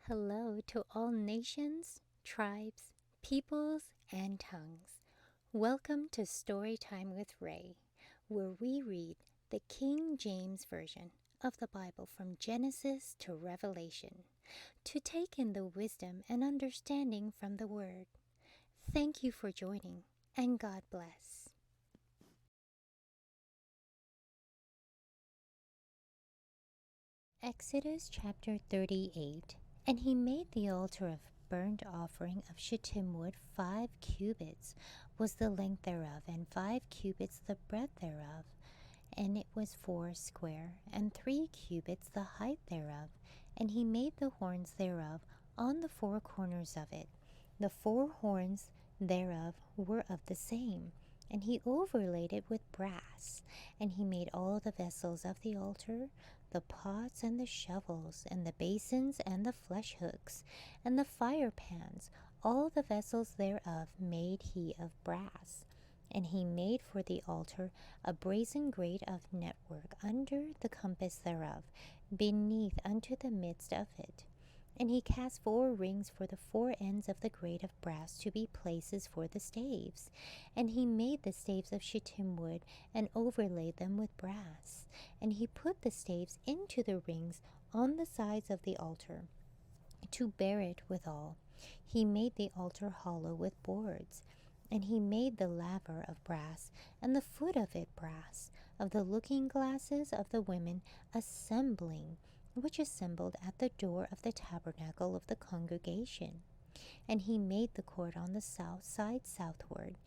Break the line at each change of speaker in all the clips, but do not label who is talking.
Hello to all nations, tribes, peoples, and tongues. Welcome to Storytime with Ray, where we read the King James Version of the Bible from Genesis to Revelation, to take in the wisdom and understanding from the Word. Thank you for joining, and God bless. Exodus chapter 38. And he made the altar of burnt offering of shittim wood. 5 cubits was the length thereof, and 5 cubits the breadth thereof, and it was 4 square, and 3 cubits the height thereof. And he made the horns thereof on the 4 corners of it. The 4 horns thereof were of the same, and he overlaid it with brass. And he made all the vessels of the altar, the pots and the shovels, and the basins and the flesh hooks, and the fire pans. All the vessels thereof made he of brass. And he made for the altar a brazen grate of network under the compass thereof, beneath unto the midst of it. And he cast 4 rings for the 4 ends of the grate of brass to be places for the staves. And he made the staves of shittim wood, and overlaid them with brass. And he put the staves into the rings on the sides of the altar, to bear it withal. He made the altar hollow with boards. And he made the laver of brass, and the foot of it brass, of the looking glasses of the women assembling, which assembled at the door of the tabernacle of the congregation. And he made the court on the south side southward.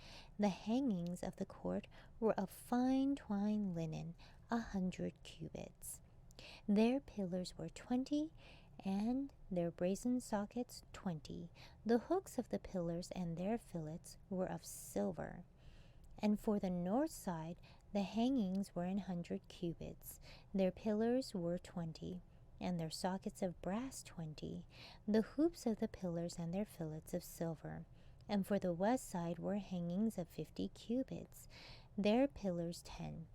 The hangings of the court were of fine twined linen, 100 cubits. Their pillars were 20, and their brazen sockets 20. The hooks of the pillars and their fillets were of silver. And for the north side the hangings were 100 cubits. Their pillars were 20, and their sockets of brass 20. The hoops of the pillars and their fillets of silver. And for the west side were hangings of 50 cubits. Their pillars 10,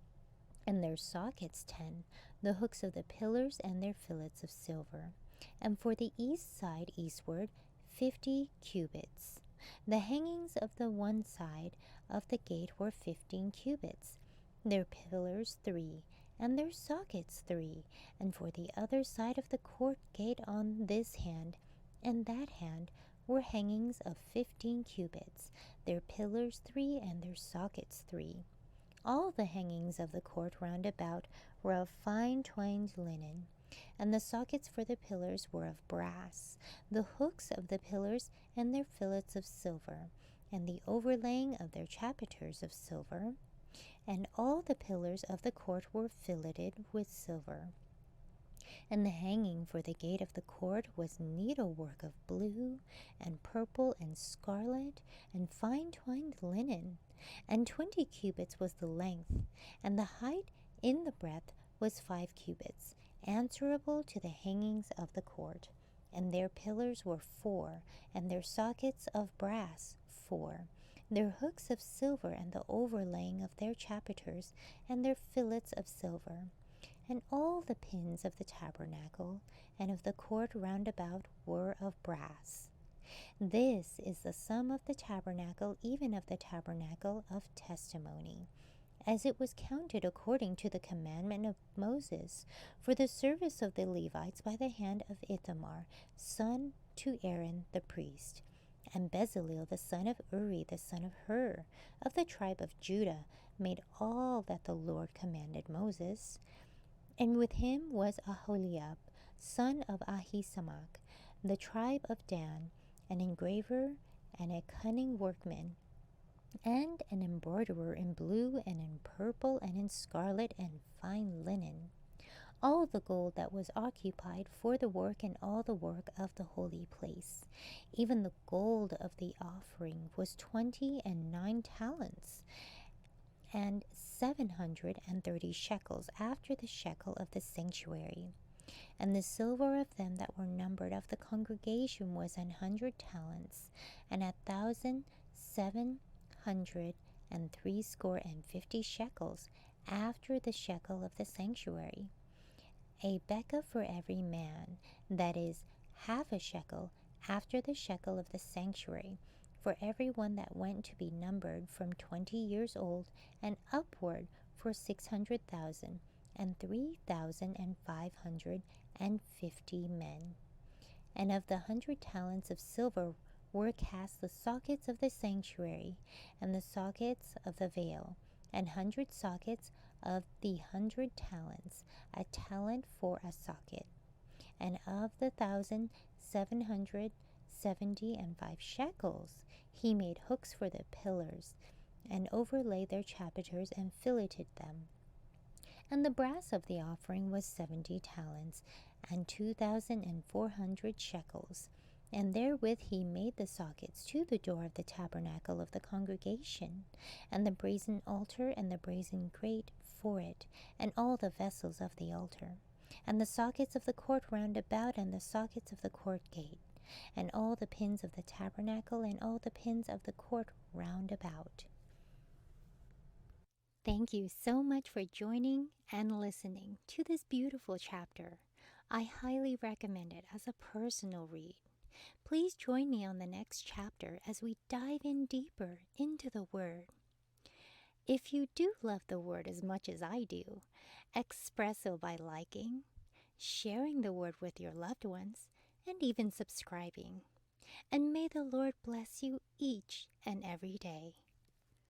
and their sockets 10. The hooks of the pillars and their fillets of silver. And for the east side eastward 50 cubits. The hangings of the one side of the gate were 15 cubits. Their pillars 3, and their sockets 3. And for the other side of the court gate on this hand and that hand were hangings of 15 cubits. Their pillars 3, and their sockets 3. All the hangings of the court round about were of fine twined linen, and the sockets for the pillars were of brass. The hooks of the pillars and their fillets of silver, and the overlaying of their chapiters of silver. And all the pillars of the court were filleted with silver. And the hanging for the gate of the court was needlework of blue and purple and scarlet and fine twined linen. And 20 cubits was the length, and the height in the breadth was 5 cubits, answerable to the hangings of the court. And their pillars were 4, and their sockets of brass 4. Their hooks of silver, and the overlaying of their chapiters, and their fillets of silver. And all the pins of the tabernacle and of the court round about were of brass. This is the sum of the tabernacle, even of the tabernacle of testimony, as it was counted according to the commandment of Moses, for the service of the Levites by the hand of Ithamar, son to Aaron the priest. And Bezaleel the son of Uri, the son of Hur, of the tribe of Judah, made all that the Lord commanded Moses. And with him was Aholiab, son of Ahisamach, the tribe of Dan, an engraver and a cunning workman, and an embroiderer in blue and in purple and in scarlet and fine linen. All the gold that was occupied for the work, and all the work of the holy place, even the gold of the offering, was 29 talents, and 730 shekels, after the shekel of the sanctuary. And the silver of them that were numbered of the congregation was 100 talents, and 1,760 shekels, after the shekel of the sanctuary. A bekah for every man, that is, half a shekel after the shekel of the sanctuary, for every one that went to be numbered from 20 years old and upward, for 600,000 and 3,550 men. And of the 100 talents of silver were cast the sockets of the sanctuary, and the sockets of the veil, and 100 sockets of the 100 talents, a talent for a socket. And of the 1,775 shekels, he made hooks for the pillars, and overlaid their chapiters, and filleted them. And the brass of the offering was 70 talents, and 2,400 shekels. And therewith he made the sockets to the door of the tabernacle of the congregation, and the brazen altar, and the brazen grate for it, and all the vessels of the altar, and the sockets of the court round about, and the sockets of the court gate, and all the pins of the tabernacle, and all the pins of the court round about. Thank you so much for joining and listening to this beautiful chapter. I highly recommend it as a personal read. Please join me on the next chapter as we dive in deeper into the Word. If you do love the Word as much as I do, express so by liking, sharing the Word with your loved ones, and even subscribing. And may the Lord bless you each and every day.